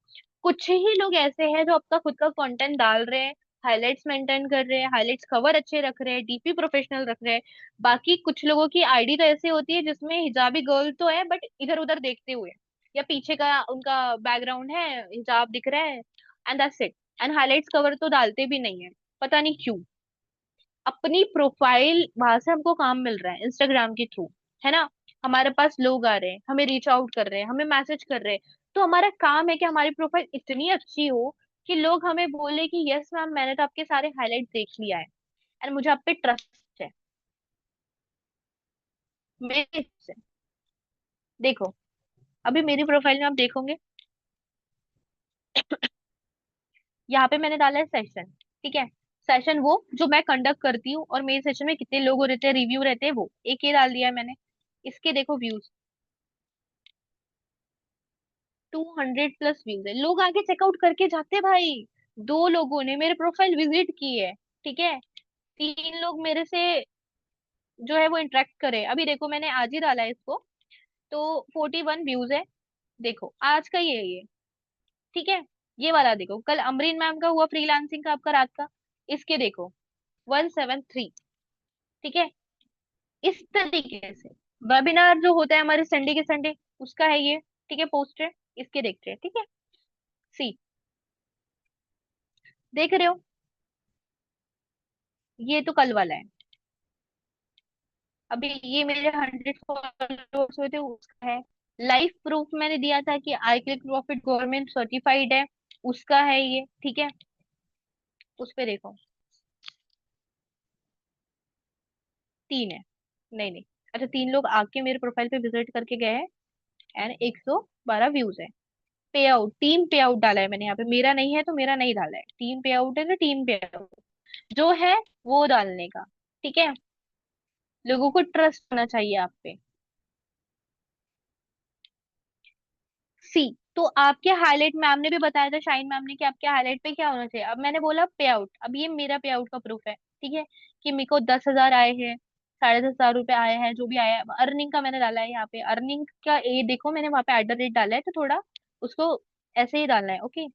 कुछ ही लोग ऐसे हैं जो आपका खुद का कंटेंट डाल रहे हैं, हाइलाइट्स मेंटेन कर रहे हैं, हाइलाइट्स कवर अच्छे रख रहे हैं, डीपी प्रोफेशनल रख रहे हैं। बाकी कुछ लोगों की आईडी तो ऐसी होती है जिसमें हिजाबी गर्ल तो है बट इधर उधर देखते हुए, या पीछे का उनका बैकग्राउंड है, हिजाब दिख रहा है, and that's it. And highlights cover तो डालते भी नहीं है, पता नहीं क्यों। अपनी प्रोफाइल वहां से हमको काम मिल रहा है इंस्टाग्राम के थ्रू, है ना। हमारे पास लोग आ रहे हैं, हमें रीच आउट कर रहे हैं, हमें मैसेज कर रहे हैं। तो हमारा काम है कि हमारी प्रोफाइल इतनी अच्छी हो कि लोग हमें बोले कि यस मैम, मैंने तो आपके सारे हाईलाइट देख लिया है एंड मुझे आप पे ट्रस्ट है। मेरे से देखो, अभी मेरी प्रोफाइल में आप देखोगे, यहाँ पे मैंने डाला है सेशन, ठीक है। सेशन वो जो मैं कंडक्ट करती हूँ, और मेरे सेशन में कितने लोग रहते हैं, रिव्यू रहते हैं, वो एक ये डाल दिया है मैंने। इसके देखो व्यूज, 200+ व्यूज है, लोग आगे चेकआउट करके जाते हैं भाई। दो लोगों ने मेरे प्रोफाइल विजिट की है, ठीक है। तीन लोग मेरे से जो है वो इंटरेक्ट करे, अभी देखो मैंने आज ही डाला है इसको, तो 41 व्यूज है। देखो आज का ही है ये, ठीक है। ये वाला देखो, कल अमरीन मैम का हुआ फ्रीलांसिंग का आपका रात का, इसके देखो 173, ठीक है। इस तरीके से वेबिनार जो होता है हमारे संडे के संडे, उसका है ये, ठीक है, पोस्टर। इसके देखते हैं, ठीक है। सी, देख रहे हो, ये तो कल वाला है। अभी ये मेरे 100 फॉलोअर्स हुए थे, उसका है। लाइफ प्रूफ मैंने दिया था कि आई क्लिक प्रॉफिट गवर्नमेंट सर्टिफाइड है, उसका है ये, ठीक है। उस पे देखो, 3 है। नहीं नहीं, अच्छा 3 लोग आके मेरे प्रोफाइल पे विजिट करके गए हैं, एंड 112 व्यूज है। पे आउट, टीम पे आउट डाला है मैंने यहाँ पे, मेरा नहीं है तो मेरा नहीं डाला है, टीम पे आउट है तो टीम पे आउट जो है वो डालने का, ठीक है। लोगों को ट्रस्ट होना चाहिए आप पे। सी, तो आपके हाईलाइट मैम ने भी बताया था, शाइन मैम ने, कि आपके हाईलाइट पे क्या होना चाहिए। अब मैंने बोला पे आउट, अब ये मेरा पे आउट का प्रूफ है, ठीक है। कि मेरे को 10,000 आए हैं, 10,500 रुपए आए हैं, जो भी आया है। अर्निंग का मैंने डाला है यहाँ पे, अर्निंग का ये देखो, मैंने वहां पे @ डाला है, तो थोड़ा उसको ऐसे ही डालना है, ओके।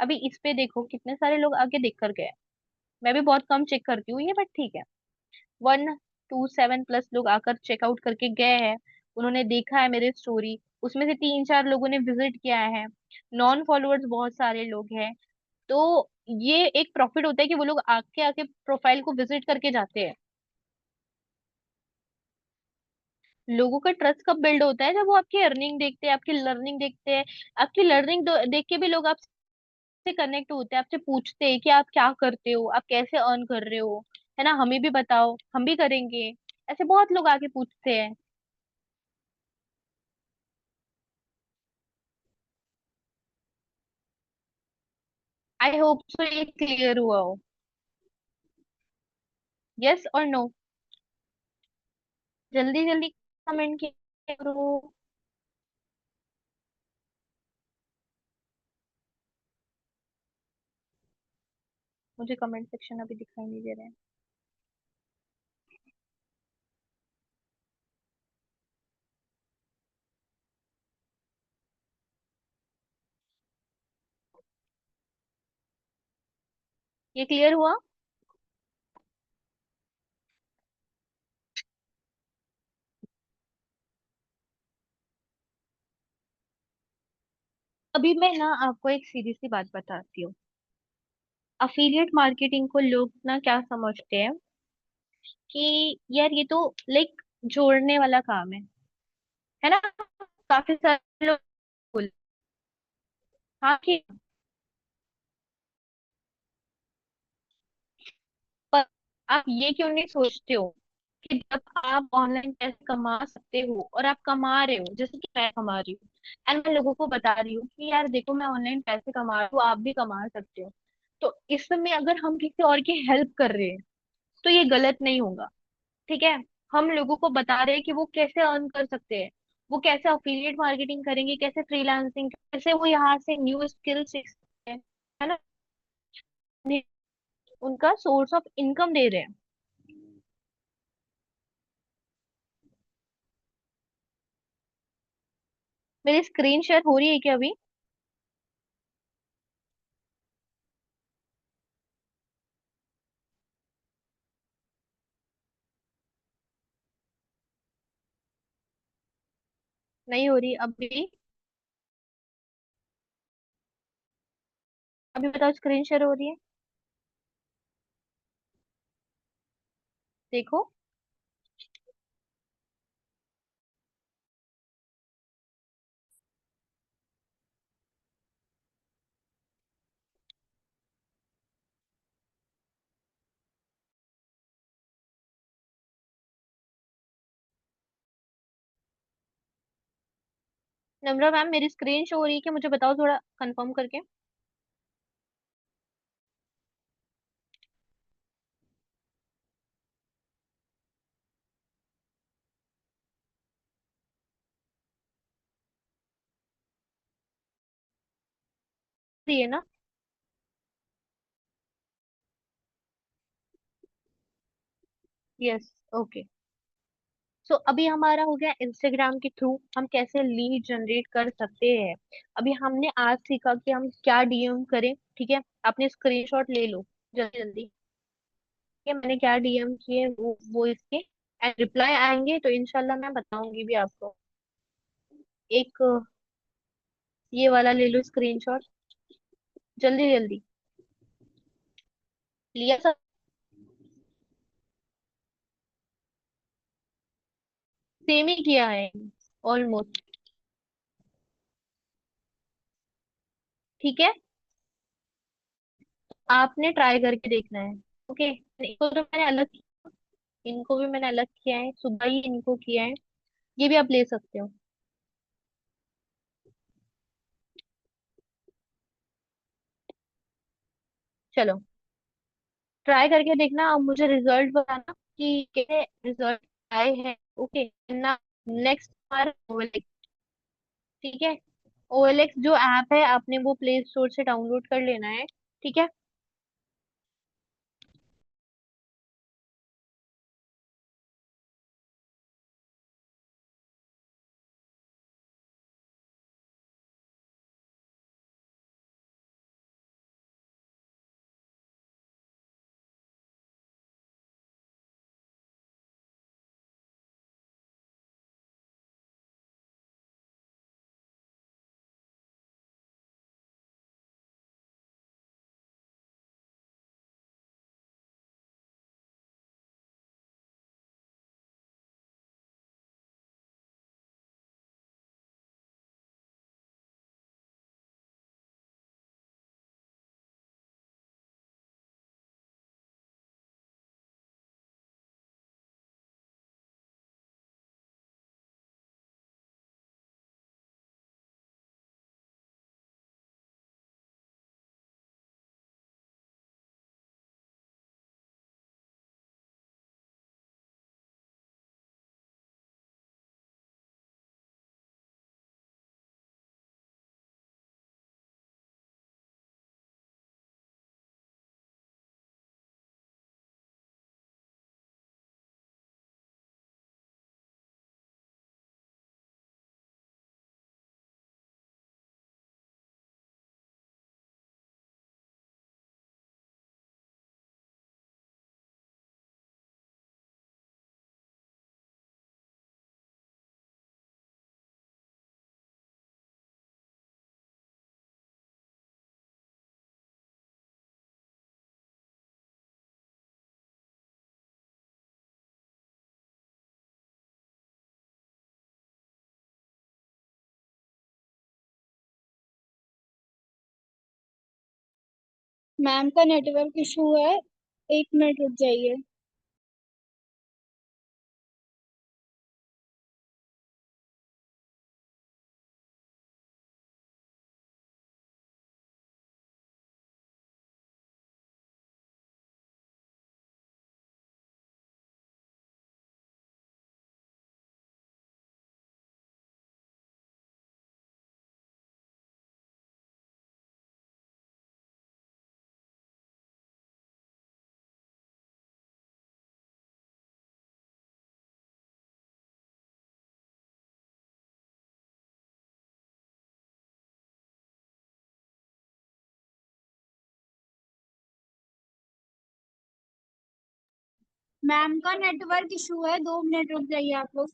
अभी इस पे देखो कितने सारे लोग आगे देख कर गए। मैं भी बहुत कम चेक करती हूँ ये, बट ठीक है। 127+ लोग आकर चेकआउट करके गए हैं, उन्होंने देखा है मेरे स्टोरी। उसमें से 3-4 लोगों ने विजिट किया है। नॉन फॉलोअर्स बहुत सारे लोग हैं। तो ये एक प्रॉफिट होता है कि वो लोग आके आके प्रोफाइल को विजिट करके जाते हैं। लोगों का ट्रस्ट कब बिल्ड होता है, जब वो आपकी अर्निंग देखते हैं, आपकी लर्निंग देखते हैं। आपकी लर्निंग देख के भी लोग आपसे कनेक्ट होते हैं, आपसे पूछते हैं कि आप क्या करते हो, आप कैसे अर्न कर रहे हो, है ना, हमें भी बताओ, हम भी करेंगे। ऐसे बहुत लोग आके पूछते हैं। आई होप सो ये क्लियर हुआ हो। यस और नो, जल्दी जल्दी कमेंट करो। मुझे कमेंट सेक्शन अभी दिखाई नहीं दे रहे हैं। ये क्लियर हुआ। अभी मैं ना आपको एक सीधी सी बात बताती हूँ। अफिलिएट मार्केटिंग को लोग ना क्या समझते हैं कि यार ये तो लाइक जोड़ने वाला काम है ना। काफी सारे लोग बोल, हाँ ठीक, पर आप ये क्यों नहीं सोचते हो कि जब आप ऑनलाइन पैसे कमा सकते हो, और आप कमा रहे हो जैसे कि मैं कमा रही हूँ, एंड मैं लोगों को बता रही हूँ कि यार देखो मैं ऑनलाइन पैसे कमा रही हूँ, आप भी कमा सकते हो। तो इस समय अगर हम किसी और की हेल्प कर रहे हैं तो ये गलत नहीं होगा, ठीक है। हम लोगों को बता रहे हैं कि वो कैसे अर्न कर सकते हैं, वो कैसे अफिलिएट मार्केटिंग करेंगे, कैसे फ्रीलांसिंग, कैसे वो यहाँ से न्यू स्किल सीख सकते हैं, है ना। उनका सोर्स ऑफ इनकम दे रहे हैं। मेरी स्क्रीन शेयर हो रही है क्या अभी? नहीं हो रही अभी? अभी बताओ, स्क्रीन शेयर हो रही है? देखो। नम्रा मैम, मेरी स्क्रीन शो हो रही है कि मुझे बताओ थोड़ा कंफर्म करके। रही है ना? यस। ओके। सो अभी हमारा हो गया इंस्टाग्राम के थ्रू हम कैसे लीड जनरेट कर सकते हैं। अभी हमने आज सीखा कि हम क्या डीएम करें, ठीक है? आपने स्क्रीनशॉट ले लो जल्दी जल्दी कि मैंने क्या डीएम किए, वो इसके एंड रिप्लाई आएंगे तो इनशाला मैं बताऊंगी भी आपको। एक ये वाला ले लो स्क्रीनशॉट, जल्दी जल्दी। लिया सब? सेम ही किया है ऑलमोस्ट। ठीक है, आपने ट्राई करके देखना है। ओके, इनको तो मैंने अलग, इनको भी मैंने अलग किया है, सुबह ही इनको किया है। ये भी आप ले सकते हो। चलो, ट्राई करके देखना और मुझे रिजल्ट बताना कि कैसे रिजल्ट आए हैं। ओके ना? नेक्स्ट बार OLX, ठीक है? OLX जो ऐप है आपने वो प्ले स्टोर से डाउनलोड कर लेना है, ठीक है? मैम का नेटवर्क इशू है, 1 मिनट रुक जाइए। मैम का नेटवर्क इशू है, 2 मिनट रुक जाइए आप लोग।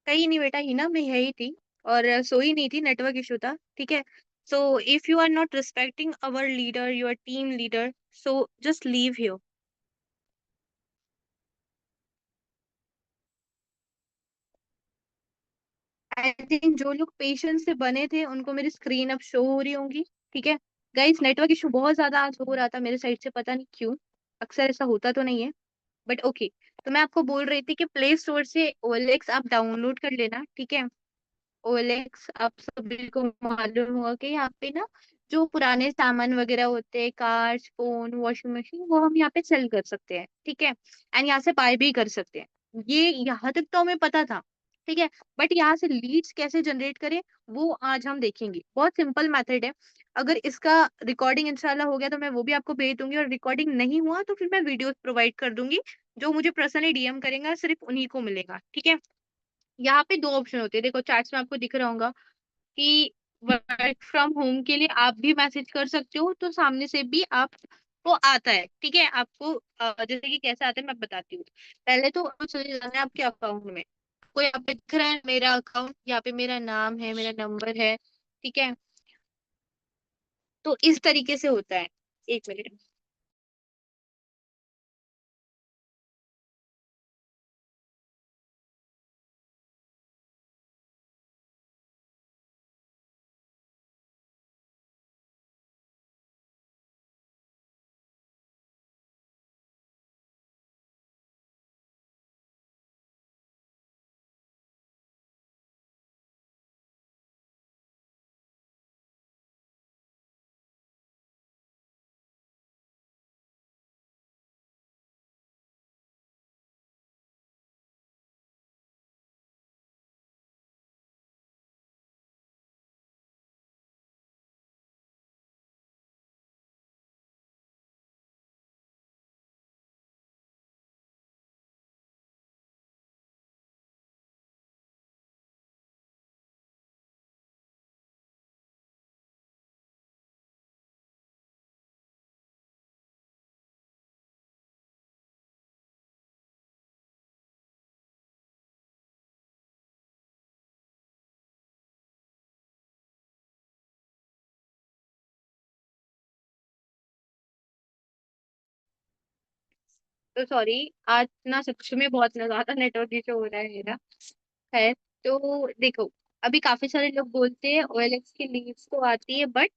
कहीं नहीं बेटा हिना, मैं यही थी और सोई नहीं थी, नेटवर्क इशू था, ठीक है। So if you are not respecting our leader, your team leader, so just leave here. I think जो लोग पेशेंस से बने थे उनको मेरी स्क्रीन अब शो हो रही होंगी, ठीक है। गाइस नेटवर्क इशू बहुत ज्यादा आज हो रहा था मेरे साइड से, पता नहीं क्यों, अक्सर ऐसा होता तो नहीं है, बट ओके। तो मैं आपको बोल रही थी कि प्ले स्टोर से OLX आप डाउनलोड कर लेना, ठीक है। OLX आप सभी को मालूम होगा कि यहाँ पे ना जो पुराने सामान वगैरह होते हैं, कार्स, फोन, वॉशिंग मशीन, वो हम यहाँ पे सेल कर सकते हैं, ठीक है। एंड यहाँ से बाय भी कर सकते हैं, ये यहाँ तक तो हमें पता था, ठीक है। बट यहाँ से लीड्स कैसे जनरेट करें वो आज हम देखेंगे, बहुत सिंपल मेथड है। अगर इसका रिकॉर्डिंग इंशाल्लाह हो गया तो मैं वो भी आपको भेज दूंगी, और रिकॉर्डिंग नहीं हुआ तो फिर मैं वीडियोस प्रोवाइड कर दूंगी, जो मुझे पर्सनली DM करेंगे सिर्फ उन्हीं को मिलेगा, ठीक है। यहाँ पे दो ऑप्शन होते हैं, देखो चैट्स में आपको दिख रहा होगा कि वर्क फ्रॉम होम के लिए आप भी मैसेज कर सकते हो, तो सामने से भी आप को आता है, ठीक है। आपको जैसे कि कैसे आता है मैं बताती हूँ। पहले तो आपको चले जाना है आपके अकाउंट में, आपको यहाँ पे दिख रहा है मेरा अकाउंट, यहाँ पे मेरा नाम है, मेरा नंबर है, ठीक है। तो इस तरीके से होता है। एक मिनट। तो सॉरी, आज ना सच में बहुत ना ज्यादा नेटवर्क इशू हो रहा है मेरा, है। तो देखो, अभी काफी सारे लोग बोलते हैं OLX की लीड्स तो आती है, बट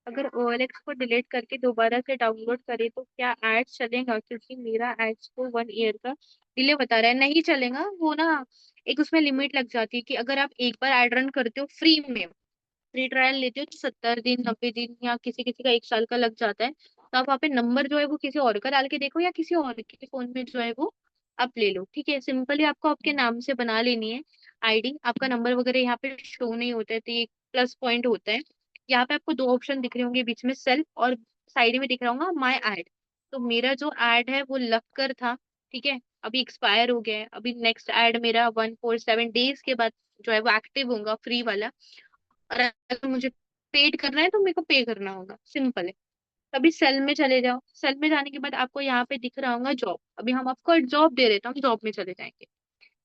अगर OLX को डिलीट करके दोबारा से डाउनलोड करे तो क्या एड्स चलेगा? क्योंकि मेरा एड्स को 1 ईयर का डिले बता रहा है, नहीं चलेगा वो ना। एक उसमें लिमिट लग जाती है कि अगर आप एक बार एड रन करते हो फ्री में, फ्री ट्रायल लेते हो तो 70 दिन, 90 दिन, या किसी किसी का 1 साल का लग जाता है, तो आप वहाँ पे नंबर जो है वो किसी और का डाल के देखो, या किसी और के फोन में जो है वो आप ले लो, ठीक है। सिंपली आपको आपके नाम से बना लेनी है ID, आपका नंबर वगैरह यहाँ पे शो नहीं होता है, तो ये प्लस पॉइंट होता है। यहाँ पे आपको दो ऑप्शन दिख रहे होंगे, बीच में सेल्फ और साइड में दिख रहा होगा माई एड। तो मेरा जो एड है वो लग कर था, ठीक है, अभी एक्सपायर हो गया है, अभी नेक्स्ट एड मेरा 147 डेज के बाद जो है वो एक्टिव होगा, फ्री वाला। और अगर मुझे पेड करना है तो मेरे को पे करना होगा, सिंपल है। अभी सेल में चले जाओ, सेल में जाने के बाद आपको यहाँ पे दिख रहा होगा जॉब, अभी हम आपको जॉब दे रहे तो हम जॉब में चले जाएंगे।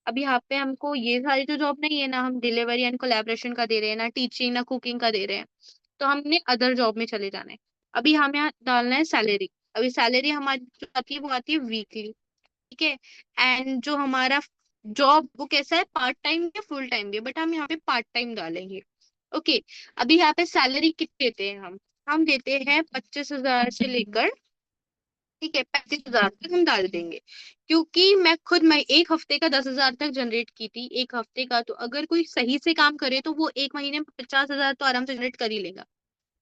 अभी यहाँ पे हमको ये सारी तो जॉब नहीं है ना, हम डिलीवरी एंड कोलैबोरेशन का दे रहे हैं, ना टीचिंग ना कुकिंग का दे रहे हैं, तो हमने अदर जॉब में चले जाना है। अभी हमें यहाँ डालना है सैलरी। अभी सैलरी हमारी जो आती है वो आती है वीकली, ठीक है। एंड जो हमारा जॉब वो कैसा है, पार्ट टाइम या फुल टाइम भी, बट हम यहाँ पे पार्ट टाइम डालेंगे, ओके। अभी यहाँ पे सैलरी कितनी देते हैं हम देते हैं 25,000 से लेकर, ठीक है, 35,000 तक हम डाल देंगे। क्योंकि मैं एक हफ्ते का 10,000 तक जनरेट की थी, एक हफ्ते का, तो अगर कोई सही से काम करे तो वो एक महीने में 50,000 तो आराम से जनरेट कर ही लेगा।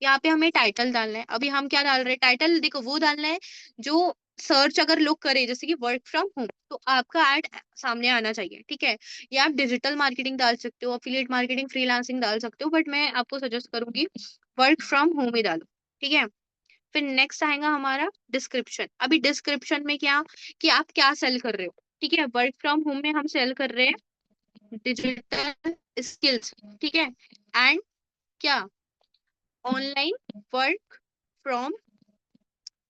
यहाँ पे हमें टाइटल डालना है, अभी हम क्या डाल रहे हैं, टाइटल देखो वो डालना है जो सर्च अगर लोग करे, जैसे कि वर्क फ्रॉम होम, तो आपका ऐड सामने आना चाहिए, ठीक है। या आप डिजिटल मार्केटिंग डाल सकते हो, अफिलिएट मार्केटिंग, फ्रीलांसिंग डाल सकते हो, बट मैं आपको सजेस्ट करूंगी वर्क फ्रॉम होम ही डालो, ठीक है। फिर नेक्स्ट आएगा हमारा डिस्क्रिप्शन। अभी डिस्क्रिप्शन में क्या, कि आप क्या सेल कर रहे हो, ठीक है। वर्क फ्रॉम होम में हम सेल कर रहे हैं डिजिटल स्किल्स, ठीक है, एंड क्या, online work from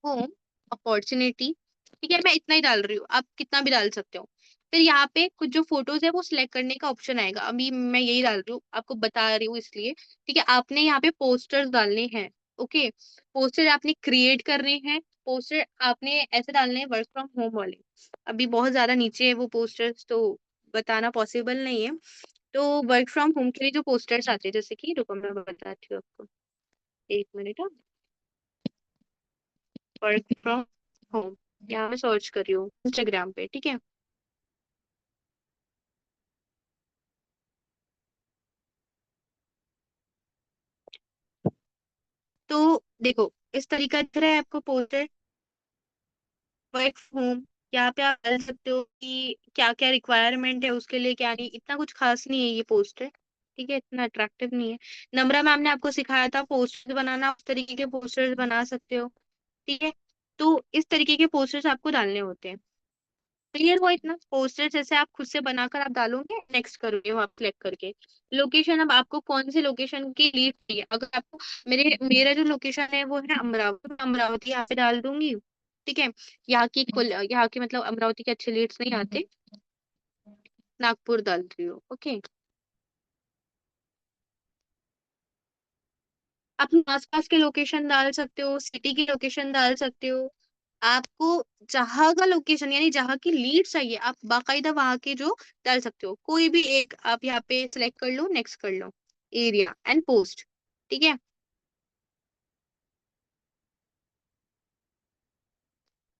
home opportunity, ठीक है। मैं इतना ही डाल रही हूँ, आप कितना भी डाल सकते हो। फिर यहाँ पे कुछ जो फोटोज है वो सिलेक्ट करने का ऑप्शन आएगा, अभी मैं यही डाल रही हूँ, आपको बता रही हूँ इसलिए। ठीक है, आपने यहाँ पे पोस्टर्स डालने हैं। ओके, पोस्टर आपने क्रिएट करने हैं। पोस्टर आपने ऐसे डालने हैं वर्क फ्रॉम होम वाले। अभी बहुत ज्यादा नीचे है वो पोस्टर्स, तो बताना पॉसिबल नहीं है। तो वर्क फ्रॉम होम के लिए जो पोस्टर्स आते हैं, जैसे कि रुको मैं बताती हूँ आपको, एक मिनट। वर्क फ्रॉम होम, यहाँ मैं सर्च कर रही हूँ इंस्टाग्राम पे। ठीक है, तो देखो इस तरीका दिख रहा है आपको पोस्टर, वर्क होम। यहाँ पे आप डाल सकते हो कि क्या क्या रिक्वायरमेंट है उसके लिए, क्या नहीं, इतना कुछ खास नहीं है ये पोस्टर। ठीक है, इतना अट्रैक्टिव नहीं है। नम्रा मैम ने आपको सिखाया था पोस्टर बनाना, उस तरीके के पोस्टर्स बना सकते हो। ठीक है, तो इस तरीके के पोस्टर्स आपको डालने होते हैं। क्लियर हुआ इतना? पोस्टर जैसे आप खुद से बनाकर आप डालोगे, नेक्स्ट करोगे वहां क्लिक करके। लोकेशन, अब आपको कौन सी लोकेशन की लीड चाहिए? अगर आपको, मेरा जो लोकेशन है वो है अमरावती, मैं अमरावती यहाँ पे डाल दूंगी। ठीक है, यहाँ की मतलब अमरावती के अच्छे लीड्स नहीं आते, नागपुर डाल रही हो। ओके, अपने आसपास के लोकेशन डाल सकते हो, सिटी की लोकेशन डाल सकते हो। आपको जहाँ का लोकेशन यानी जहाँ की लीड चाहिए, आप बाकायदा वहां के जो डाल सकते हो, कोई भी एक आप यहाँ पे सिलेक्ट कर लो, नेक्स्ट कर लो, एरिया एंड पोस्ट। ठीक है,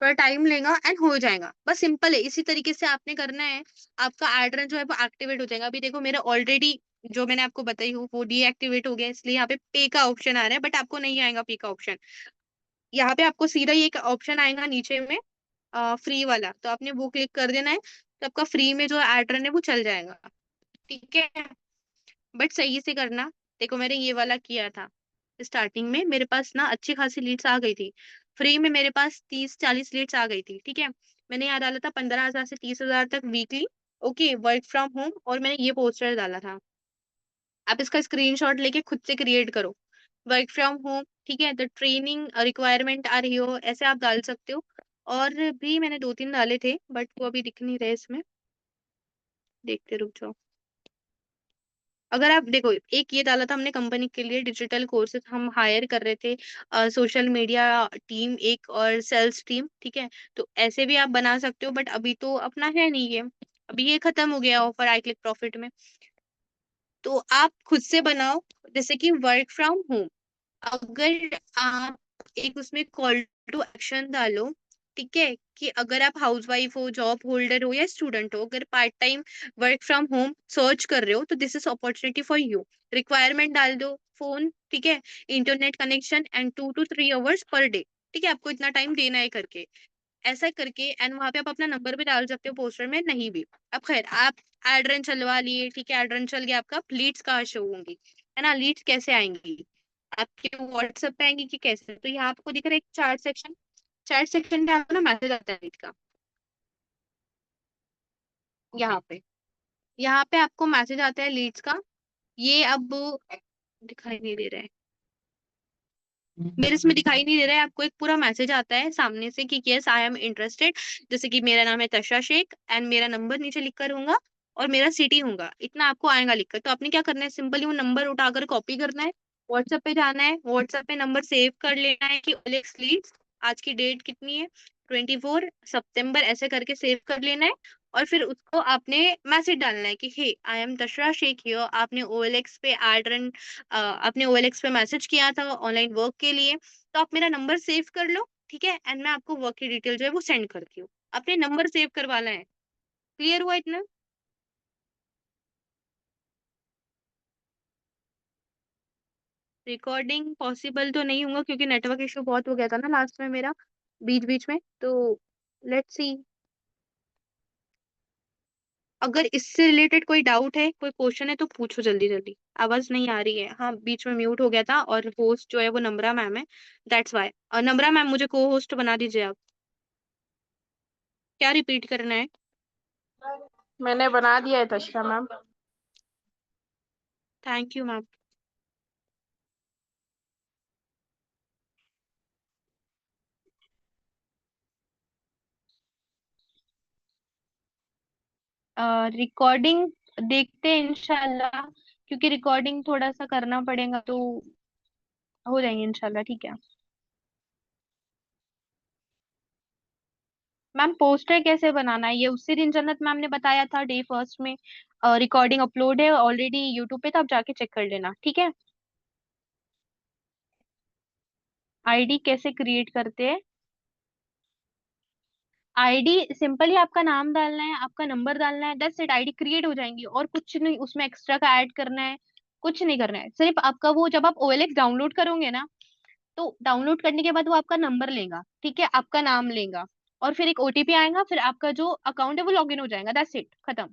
थोड़ा टाइम लेगा एंड हो जाएगा, बस सिंपल है, इसी तरीके से आपने करना है। आपका एड रन जो है वो एक्टिवेट हो जाएगा। अभी देखो मेरा ऑलरेडी जो मैंने आपको बताई हूँ वो डीएक्टिवेट हो गया, इसलिए यहाँ पे पे का ऑप्शन आ रहा है, बट आपको नहीं आएगा पे का ऑप्शन। यहाँ पे आपको सीधा ये एक ऑप्शन आएगा नीचे में, फ्री वाला, तो आपने वो क्लिक कर देना है, तो आपका फ्री में जो एड रन है वो चल जाएगा। ठीक है, बट सही से करना। देखो मैंने ये वाला किया था, स्टार्टिंग में मेरे पास ना अच्छी खासी लीड्स आ गई थी, फ्री में मेरे पास 30-40 लीड्स आ गई थी। ठीक है, मैंने यहाँ डाला था 15,000 से 30,000 तक weekly. Okay, work from home, और मैंने ये पोस्टर डाला था। आप इसका स्क्रीनशॉट लेके खुद से क्रिएट करो, वर्क फ्रॉम होम। ठीक है, द ट्रेनिंग रिक्वायरमेंट आ रही हो, ऐसे आप डाल सकते हो। और भी मैंने 2-3 डाले थे, बट वो अभी दिख नहीं रहे इसमें, देखते रुक जाओ। अगर आप देखो, एक ये डाला था हमने कंपनी के लिए, डिजिटल कोर्सेज हम हायर कर रहे थे, सोशल मीडिया टीम एक और सेल्स टीम। ठीक है, तो ऐसे भी आप बना सकते हो, बट अभी तो अपना है नहीं ये, अभी ये खत्म हो गया ऑफर आई क्लिक प्रॉफिट में। तो आप खुद से बनाओ, जैसे कि वर्क फ्रॉम होम। अगर आप एक उसमें कॉल टू एक्शन डालो, ठीक है, कि अगर आप हाउसवाइफ हो, जॉब होल्डर हो या स्टूडेंट हो, अगर part time work from home search कर रहे हो, तो this is opportunity for you. Requirement डाल दो, फोन, ठीक है, internet connection and 2 to 3 hours per day. ठीक है, आपको इतना टाइम देना है करके, ऐसा करके, एंड वहां पे आप अपना नंबर भी डाल सकते हो पोस्टर में, नहीं भी। अब खैर, आप एड रन चलवा लिए, ठीक है, एड रन चल गया आपका, लीड्स कहाँ शो होंगी, है ना, लीड्स कैसे आएंगी, आपके व्हाट्सएप पे आएंगी कि कैसे? तो यहाँ आपको दिख रहा है एक चैट सेक्शन, चैट सेक्शन पे आपको ना मैसेज आता है लीड का, यहाँ पे, यहाँ पे आपको मैसेज आता है लीड्स का। ये अब दिखाई नहीं दे रहा है, मेरे इसमें दिखाई नहीं दे रहा है, आपको एक पूरा मैसेज आता है सामने से कि यस आई एम इंटरेस्टेड, जैसे कि मेरा नाम है तशा शेख एंड मेरा नंबर नीचे लिखकर होगा, और मेरा सिटी होगा, इतना आपको आएगा लिखकर। तो आपने क्या करना है, सिंपली वो नंबर उठाकर कॉपी करना है, व्हाट्सएप पे जाना है, व्हाट्सएप पे नंबर सेव कर लेना है कि ओलेक्स लीड्स, आज की डेट कितनी है, 24 सितंबर, ऐसे करके सेव कर लेना है। और फिर उसको आपने मैसेज डालना है कि हे आई एम तशरा शेख हियर, आपने ओएलएक्स पे एड रन, आपने ओएलएक्स पे मैसेज किया था ऑनलाइन वर्क के लिए, तो आप मेरा नंबर सेव कर लो। ठीक है, एंड मैं आपको वर्क की डिटेल जो है वो सेंड करती हूँ, अपने नंबर सेव करवाना है। क्लियर हुआ इतना? रिकॉर्डिंग पॉसिबल तो नहीं होगा, क्योंकि नेटवर्क इशू बहुत हो गया था ना लास्ट में मेरा, बीच बीच में, तो लेट्स सी। अगर इससे रिलेटेड कोई डाउट है, कोई क्वेश्चन है, तो पूछो जल्दी जल्दी। आवाज नहीं आ रही है, हाँ बीच में म्यूट हो गया था, और होस्ट जो है वो नम्रा मैम है, दैट्स वाई। और नम्रा मैम, मुझे को होस्ट बना दीजिए आप। क्या रिपीट करना है? मैंने बना दिया है तशरा ma'am. Thank you ma'am. Recording देखते हैं इंशाल्लाह, क्योंकि रिकॉर्डिंग थोड़ा सा करना पड़ेगा, तो हो जाएंगे इंशाल्लाह, ठीक है। मैम पोस्टर कैसे बनाना है, ये उसी दिन जन्नत मैम ने बताया था डे फर्स्ट में। रिकॉर्डिंग अपलोड है ऑलरेडी यूट्यूब पे, तो आप जाके चेक कर लेना, ठीक है। आईडी कैसे क्रिएट करते हैं? आईडी सिंपली आपका नाम डालना है, आपका नंबर डालना है, दैट्स इट, आईडी क्रिएट हो जाएंगी। और कुछ नहीं उसमें एक्स्ट्रा का ऐड करना है, कुछ नहीं करना है। सिर्फ आपका वो, जब आप OLX डाउनलोड करोगे ना, तो डाउनलोड करने के बाद वो आपका नंबर लेगा, ठीक है, आपका नाम लेगा, और फिर एक OTP आएगा, फिर आपका जो अकाउंट है वो लॉगिन हो जाएगा, दैट्स इट, खत्म।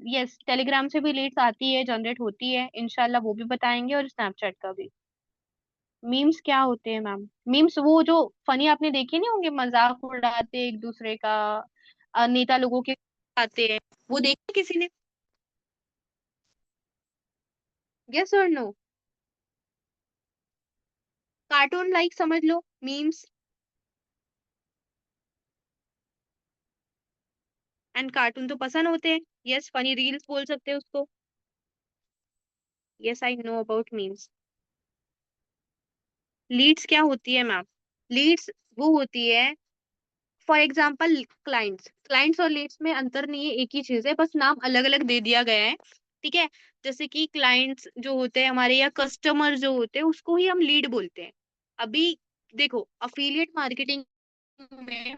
यस, टेलीग्राम से भी लीड्स आती है, जनरेट होती है इंशाल्लाह, वो भी बताएंगे, और स्नैपचैट का भी। मीम्स क्या होते हैं मैम? मीम्स वो जो फनी आपने देखे नहीं होंगे, मजाक उड़ाते एक दूसरे का, नेता लोगों के आते हैं, वो देखे किसी ने? यस और नो? कार्टून लाइक समझ लो मीम्स। एंड कार्टून तो पसंद होते हैं। यस, फनी रील्स बोल सकते हैं उसको। Yes, I know about memes. Leads क्या होती है मैम? लीड्स वो होती है, फॉर एग्जाम्पल क्लाइंट्स, क्लाइंट्स और लीड्स में अंतर नहीं है, एक ही चीज है, बस नाम अलग अलग दे दिया गया है, ठीक है। जैसे कि क्लाइंट्स जो होते हैं हमारे, या कस्टमर जो होते हैं, उसको ही हम लीड बोलते हैं। अभी देखो, अफिलिएट मार्केटिंग में